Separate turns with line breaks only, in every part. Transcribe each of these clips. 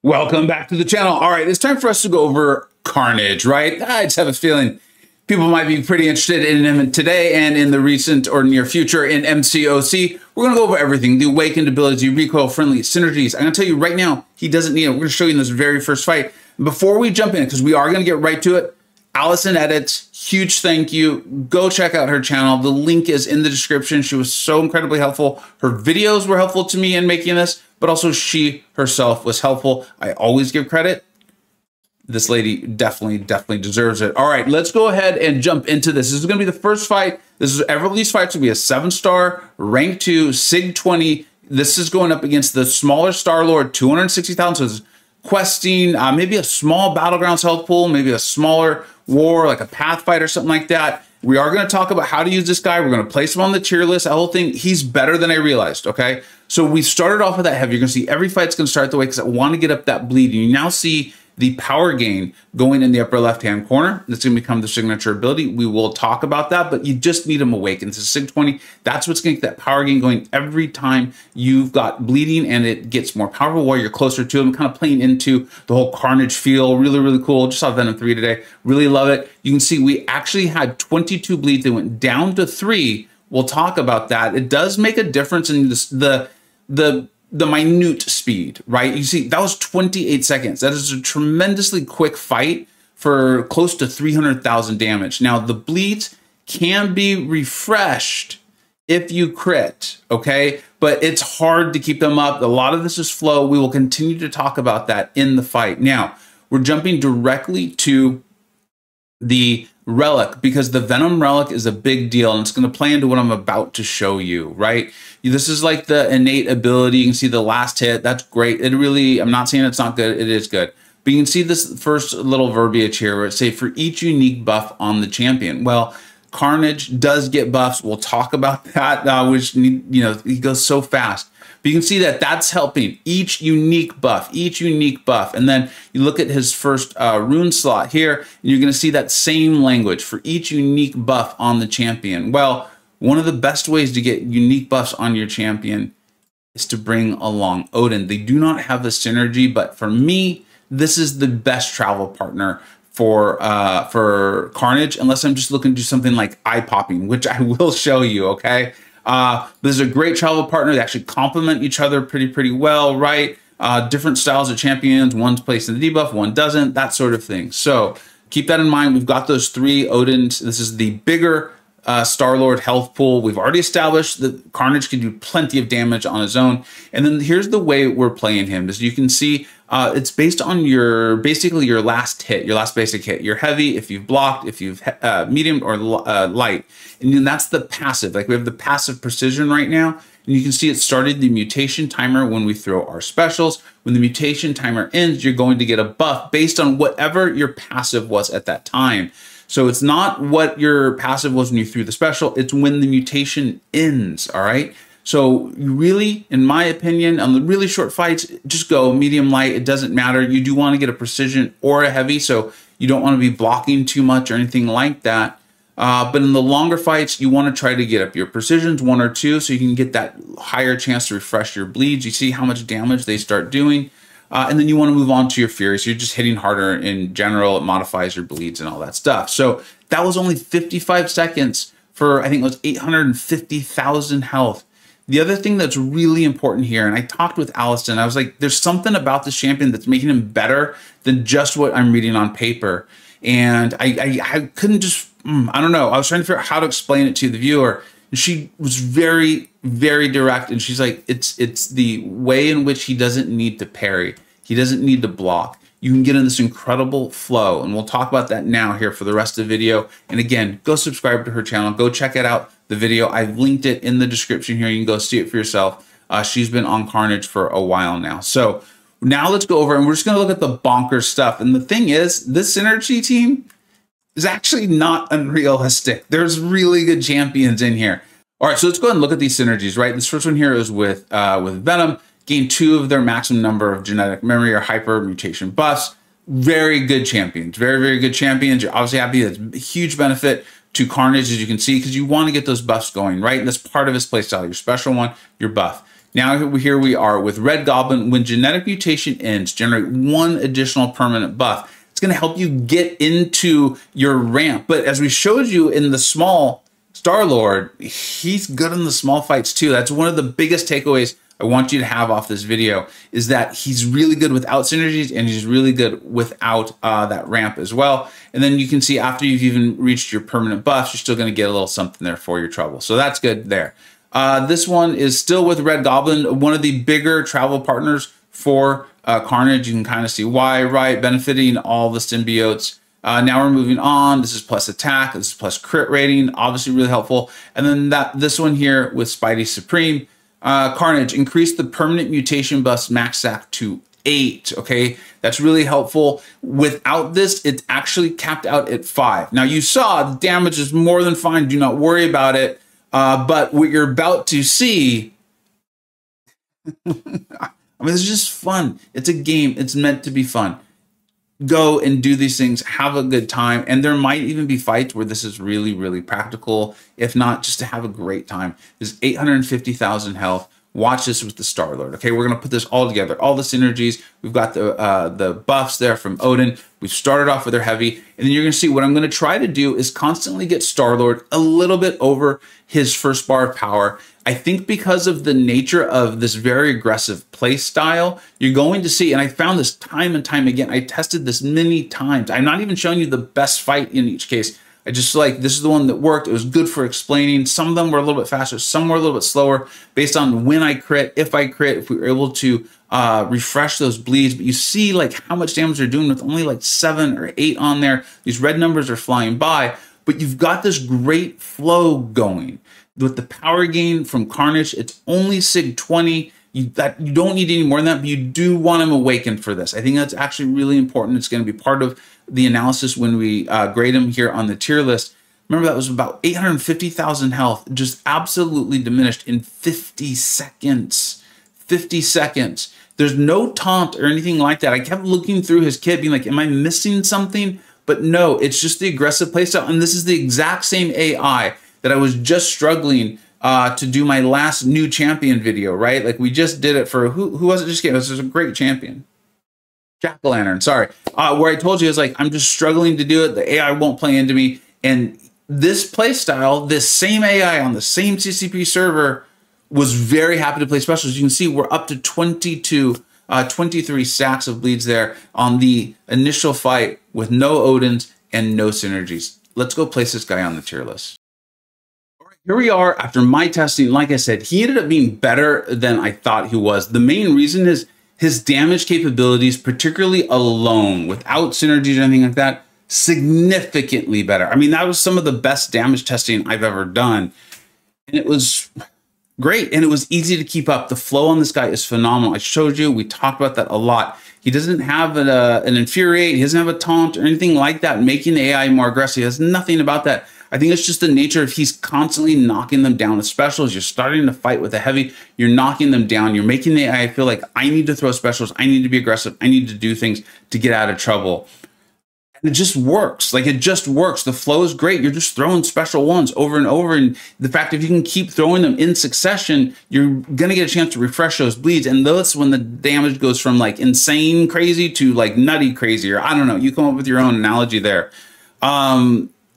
Welcome back to the channel. All right, it's time for us to go over Carnage, right? I just have a feeling people might be pretty interested in him today and in the recent or near future in MCoC. We're going to go over everything, the awakened ability, recoil friendly, synergies. I'm going to tell you right now, he doesn't need it. We're going to show you in this very first fight. Before we jump in, because we are going to get right to it, Allison Edits, huge thank you. Go check out her channel. The link is in the description. She was so incredibly helpful. Her videos were helpful to me in making this, but also she herself was helpful. I always give credit. This lady definitely deserves it. All right, let's go ahead and jump into this. This is going to be the first fight. This is every of these fights will be a 7-star, rank 2, Sig 20. This is going up against the smaller Star Lord, 260,000. So it's questing, maybe a small Battlegrounds health pool, maybe a smaller war, like a Pathfighter, something like that. We are going to talk about how to use this guy. We're going to place him on the tier list. That whole thing, he's better than I realized, okay? So we started off with that heavy. You're going to see every fight's going to start the way because I want to get up that bleed. And you now see the power gain going in the upper left-hand corner. That's going to become the signature ability. We will talk about that, but you just need him awakened. It's a Sig 20. That's what's going to get that power gain going every time you've got bleeding, and it gets more powerful while you're closer to him, kind of playing into the whole Carnage feel. Really cool. Just saw Venom 3 today. Really love it. You can see we actually had 22 bleeds. They went down to 3. We'll talk about that. It does make a difference in this, the minute speed, right? You see, that was 28 seconds. That is a tremendously quick fight for close to 300,000 damage. Now, the bleeds can be refreshed if you crit, okay? But it's hard to keep them up. A lot of this is flow. We will continue to talk about that in the fight. Now, we're jumping directly to the Relic, because the Venom Relic is a big deal, and it's going to play into what I'm about to show you, right? This is like the innate ability. You can see the last hit. That's great. It really, I'm not saying it's not good. It is good. But you can see this first little verbiage here where it say for each unique buff on the champion. Well, Carnage does get buffs. We'll talk about that, which, you know, he goes so fast. But you can see that that's helping each unique buff. And then you look at his first rune slot here, and you're going to see that same language for each unique buff on the champion. Well, one of the best ways to get unique buffs on your champion is to bring along Odin. They do not have the synergy, but for me, this is the best travel partner for Carnage, unless I'm just looking to do something like eye popping, which I will show you, okay? This is a great travel partner. They actually complement each other pretty well, right? Different styles of champions. One's placed in the debuff, one doesn't, that sort of thing. So keep that in mind. We've got those 3 Odins. This is the bigger Star-Lord health pool. We've already established that Carnage can do plenty of damage on his own. And then here's the way we're playing him. As you can see, it's based on basically your last hit, your last basic hit. You're heavy if you've blocked, if you've medium or light. And then that's the passive. Like we have the passive precision right now. And you can see it started the mutation timer when we throw our specials. When the mutation timer ends, you're going to get a buff based on whatever your passive was at that time. So it's not what your passive was when you threw the special, it's when the mutation ends, all right? So you really, in my opinion, on the really short fights, just go medium, light, it doesn't matter. You do want to get a precision or a heavy, so you don't want to be blocking too much or anything like that. But in the longer fights, you want to try to get up your precisions 1 or 2 so you can get that higher chance to refresh your bleeds. You see how much damage they start doing. And then you want to move on to your Fury. So you're just hitting harder in general. It modifies your bleeds and all that stuff. So that was only 55 seconds for, I think it was 850,000 health. The other thing that's really important here, and I talked with Allison, I was like, there's something about this champion that's making him better than just what I'm reading on paper. And I couldn't just, I don't know. I was trying to figure out how to explain it to the viewer. And she was very direct, and she's like, it's the way in which he doesn't need to parry. He doesn't need to block. You can get in this incredible flow, and we'll talk about that now here for the rest of the video. And again, go subscribe to her channel. Go check it out, the video. I've linked it in the description here. You can go see it for yourself. She's been on Carnage for a while now. So now let's go over, and we're just going to look at the Bonkers stuff. And the thing is, this Synergy team is actually not unrealistic. There's really good champions in here. All right, so let's go ahead and look at these synergies, right? This first one here is with Venom. Gain 2 of their maximum number of genetic memory or hyper mutation buffs. Very good champions, very good champions. You're obviously happy. That's a huge benefit to Carnage, as you can see, because you want to get those buffs going, right? And that's part of his playstyle. Your special one, your buff. Now here we are with Red Goblin. When genetic mutation ends, generate 1 additional permanent buff. It's going to help you get into your ramp. But as we showed you in the small Star-Lord, he's good in the small fights too. That's one of the biggest takeaways I want you to have off this video, is that he's really good without synergies, and he's really good without that ramp as well. And then you can see after you've even reached your permanent buffs, you're still going to get a little something there for your trouble. So that's good there. This one is still with Red Goblin, one of the bigger travel partners for Carnage. You can kind of see why, right? Benefiting all the symbiotes. Now we're moving on. This is plus attack. This is plus crit rating. Obviously really helpful. And then this one here with Spidey Supreme. Carnage, increase the permanent mutation buffs max stack to 8. Okay, that's really helpful. Without this, it's actually capped out at 5. Now you saw the damage is more than fine. Do not worry about it. But what you're about to see, I mean, it's just fun. It's a game. It's meant to be fun. Go and do these things, have a good time. And there might even be fights where this is really, really practical. If not, just to have a great time. There's 850,000 health. Watch this with the Star-Lord. Okay, we're going to put this all together. All the synergies. We've got the buffs there from Odin. We've started off with their heavy. And then you're going to see what I'm going to try to do is constantly get Star-Lord a little bit over his first bar of power. I think because of the nature of this very aggressive play style, you're going to see, and I found this time and time again, I tested this many times. I'm not even showing you the best fight in each case. I just this is the one that worked. It was good for explaining. Some of them were a little bit faster, some were a little bit slower based on when I crit, if we were able to refresh those bleeds. But you see how much damage they're doing with only 7 or 8 on there. These red numbers are flying by, but you've got this great flow going. With the power gain from Carnage, it's only Sig 20. You don't need any more than that, but you do want him awakened for this. I think that's actually really important. It's going to be part of the analysis when we grade him here on the tier list. Remember, that was about 850,000 health, just absolutely diminished in 50 seconds. 50 seconds. There's no taunt or anything like that. I kept looking through his kit, being like, am I missing something? But no, it's just the aggressive playstyle. And this is the exact same AI that I was just struggling to do my last new champion video, right? We just did it for, who was it just came? This was a great champion. Jack-o'-lantern, sorry. Where I told you, I was I'm just struggling to do it. The AI won't play into me. And this play style, this same AI on the same CCP server was very happy to play specials. You can see we're up to 23 stacks of bleeds there on the initial fight with no Odins and no synergies. Let's go place this guy on the tier list. Here we are after my testing. Like I said, he ended up being better than I thought he was. The main reason is his damage capabilities, particularly alone, without synergies or anything like that, significantly better. I mean, that was some of the best damage testing I've ever done. And it was great. And it was easy to keep up. The flow on this guy is phenomenal. I showed you, we talked about that a lot. He doesn't have an infuriate. He doesn't have a taunt or anything like that, making the AI more aggressive. He has nothing about that. I think it's just the nature of he's constantly knocking them down with specials. You're starting to fight with a heavy. You're knocking them down. You're making the AI feel like I need to throw specials. I need to be aggressive. I need to do things to get out of trouble. And it just works. It just works. The flow is great. You're just throwing special ones over and over. And the fact if you can keep throwing them in succession, you're going to get a chance to refresh those bleeds. And that's when the damage goes from insane crazy to nutty crazy. Or I don't know. You come up with your own analogy there.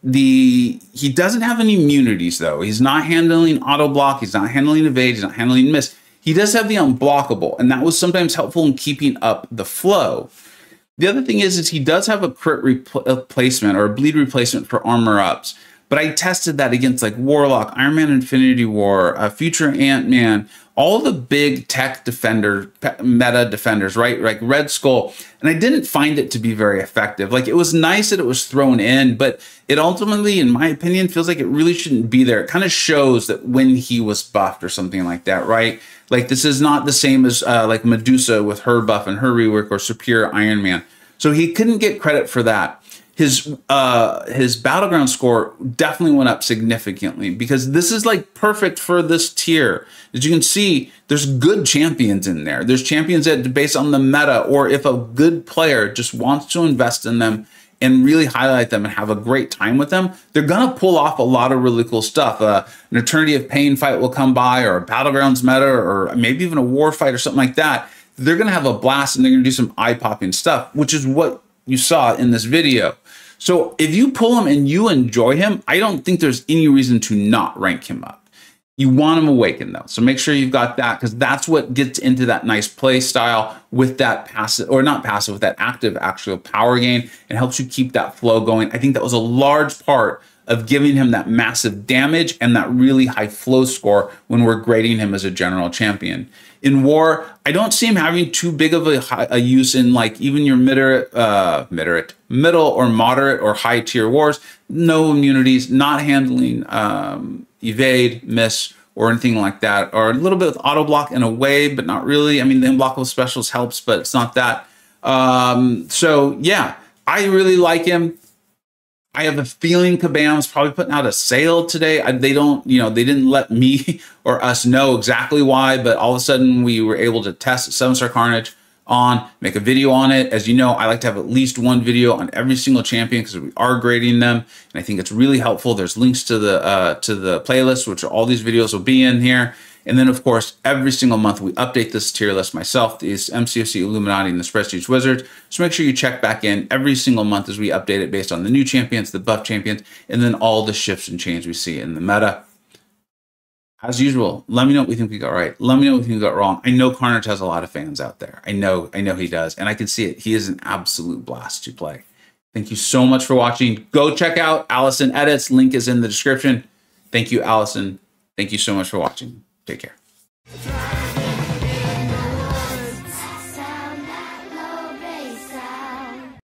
He doesn't have any immunities though. He's not handling auto block. He's not handling evade. He's not handling miss. He does have the unblockable, and that was sometimes helpful in keeping up the flow. The other thing is he does have a crit replacement or a bleed replacement for armor ups. But I tested that against Warlock, Iron Man Infinity War, Future Ant-Man, all the big tech meta defenders, right? Red Skull. And I didn't find it to be very effective. It was nice that it was thrown in, but it ultimately, in my opinion, feels like it really shouldn't be there. It kind of shows that when he was buffed or something like that, right? This is not the same as Medusa with her buff and her rework or Superior Iron Man. So he couldn't get credit for that. His battleground score definitely went up significantly because this is perfect for this tier. As you can see, there's good champions in there. There's champions that based on the meta, or if a good player just wants to invest in them and really highlight them and have a great time with them, they're gonna pull off a lot of really cool stuff. An Eternity of Pain fight will come by, or a Battlegrounds meta, or maybe even a war fight or something like that. They're gonna have a blast and they're gonna do some eye-popping stuff, which is what you saw in this video. So if you pull him and you enjoy him, I don't think there's any reason to not rank him up. You want him awakened though. So make sure you've got that, because that's what gets into that nice play style with that passive, or not passive, with that active actual power gain, and helps you keep that flow going. I think that was a large part of giving him that massive damage and that really high flow score when we're grading him as a general champion. In war, I don't see him having too big of a use in like even your middle or moderate or high tier wars. No immunities, not handling evade, miss, or anything like that, or a little bit with auto block in a way, but not really. I mean, the unblockable specials helps, but it's not that. So yeah, I really like him. I have a feeling Kabam's probably putting out a sale today. They don't, you know, they didn't let me or us know exactly why, but all of a sudden we were able to test 7-star Carnage on, make a video on it. As you know, I like to have at least one video on every single champion because we are grading them, and I think it's really helpful. There's links to the playlist, which all these videos will be in here. And then, of course, every single month we update this tier list myself, these MCoC Illuminati and the Prestige Wizards. So make sure you check back in every single month as we update it based on the new champions, the buff champions, and then all the shifts and changes we see in the meta. As usual, let me know what you think we got right. Let me know what you think we got wrong. I know Carnage has a lot of fans out there. I know he does, and I can see it. He is an absolute blast to play. Thank you so much for watching. Go check out Allison Edits. Link is in the description. Thank you, Allison. Thank you so much for watching. Take care.